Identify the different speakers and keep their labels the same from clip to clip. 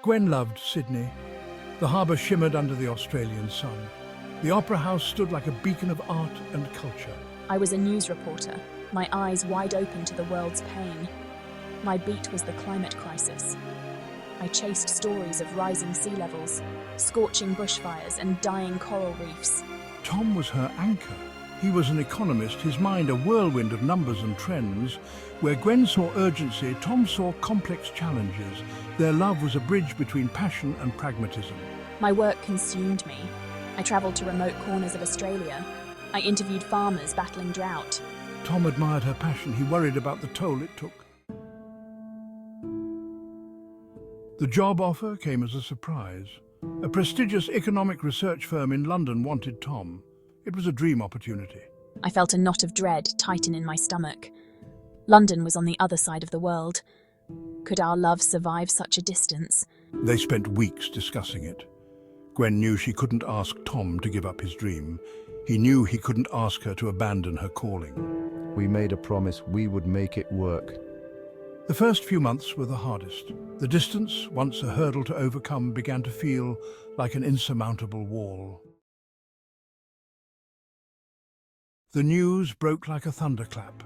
Speaker 1: Gwen loved Sydney. The harbour shimmered under the Australian sun. The Opera House stood like a beacon of art and culture.
Speaker 2: I was a news reporter, my eyes wide open to the world's pain. My beat was the climate crisis. I chased stories of rising sea levels, scorching bushfires and dying coral reefs.
Speaker 1: Tom was her anchor. He was an economist, his mind a whirlwind of numbers and trends. Where Gwen saw urgency, Tom saw complex challenges. Their love was a bridge between passion and pragmatism.
Speaker 2: My work consumed me. I travelled to remote corners of Australia. I interviewed farmers battling drought.
Speaker 1: Tom admired her passion. He worried about the toll it took. The job offer came as a surprise. A prestigious economic research firm in London wanted Tom. It was a dream opportunity.
Speaker 2: I felt a knot of dread tighten in my stomach. London was on the other side of the world. Could our love survive such a distance?
Speaker 1: They spent weeks discussing it. Gwen knew she couldn't ask Tom to give up his dream. He knew he couldn't ask her to abandon her calling.
Speaker 3: We made a promise we would make it work.
Speaker 1: The first few months were the hardest. The distance, once a hurdle to overcome, began to feel like an insurmountable wall. The news broke like a thunderclap.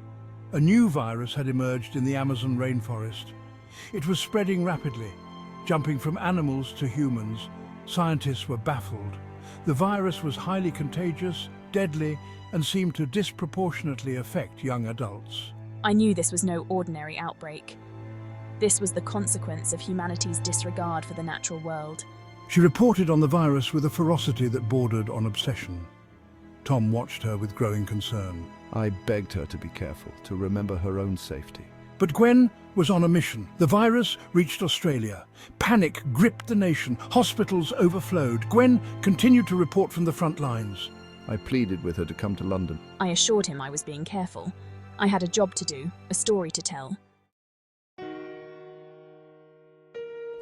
Speaker 1: A new virus had emerged in the Amazon rainforest. It was spreading rapidly, jumping from animals to humans. Scientists were baffled. The virus was highly contagious, deadly, and seemed to disproportionately affect young adults.
Speaker 2: I knew this was no ordinary outbreak. This was the consequence of humanity's disregard for the natural world.
Speaker 1: She reported on the virus with a ferocity that bordered on obsession. Tom watched her with growing concern.
Speaker 3: I begged her to be careful, to remember her own safety.
Speaker 1: But Gwen was on a mission. The virus reached Australia. Panic gripped the nation. Hospitals overflowed. Gwen continued to report from the front lines.
Speaker 3: I pleaded with her to come to London.
Speaker 2: I assured him I was being careful. I had a job to do, a story to tell.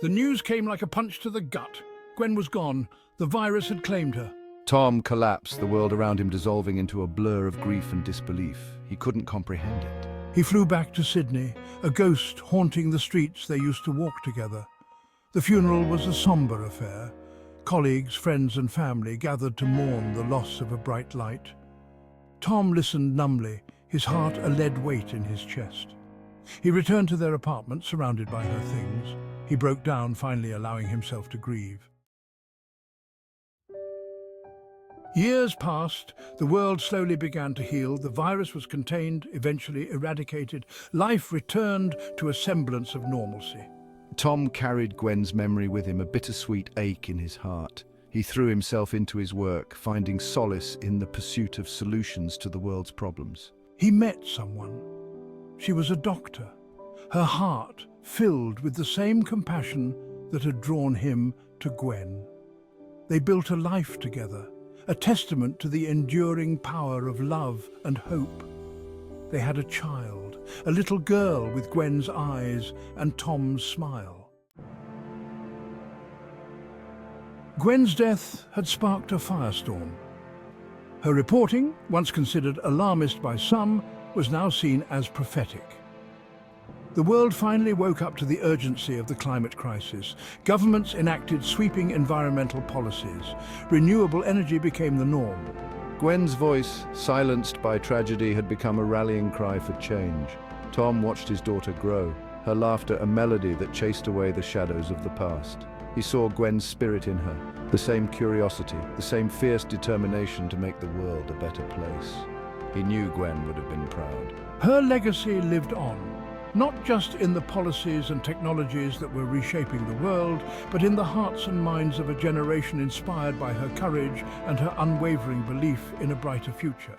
Speaker 1: The news came like a punch to the gut. Gwen was gone. The virus had claimed her.
Speaker 3: Tom collapsed, the world around him dissolving into a blur of grief and disbelief. He couldn't comprehend it.
Speaker 1: He flew back to Sydney, a ghost haunting the streets they used to walk together. The funeral was a sombre affair. Colleagues, friends and family gathered to mourn the loss of a bright light. Tom listened numbly, his heart a lead weight in his chest. He returned to their apartment, surrounded by her things. He broke down, finally allowing himself to grieve. Years passed, the world slowly began to heal, the virus was contained, eventually eradicated. Life returned to a semblance of normalcy.
Speaker 3: Tom carried Gwen's memory with him, a bittersweet ache in his heart. He threw himself into his work, finding solace in the pursuit of solutions to the world's problems.
Speaker 1: He met someone. She was a doctor, her heart filled with the same compassion that had drawn him to Gwen. They built a life together, a testament to the enduring power of love and hope. They had a child, a little girl with Gwen's eyes and Tom's smile. Gwen's death had sparked a firestorm. Her reporting, once considered alarmist by some, was now seen as prophetic. The world finally woke up to the urgency of the climate crisis. Governments enacted sweeping environmental policies. Renewable energy became the norm.
Speaker 3: Gwen's voice, silenced by tragedy, had become a rallying cry for change. Tom watched his daughter grow, her laughter a melody that chased away the shadows of the past. He saw Gwen's spirit in her, the same curiosity, the same fierce determination to make the world a better place. He knew Gwen would have been proud.
Speaker 1: Her legacy lived on. Not just in the policies and technologies that were reshaping the world, but in the hearts and minds of a generation inspired by her courage and her unwavering belief in a brighter future.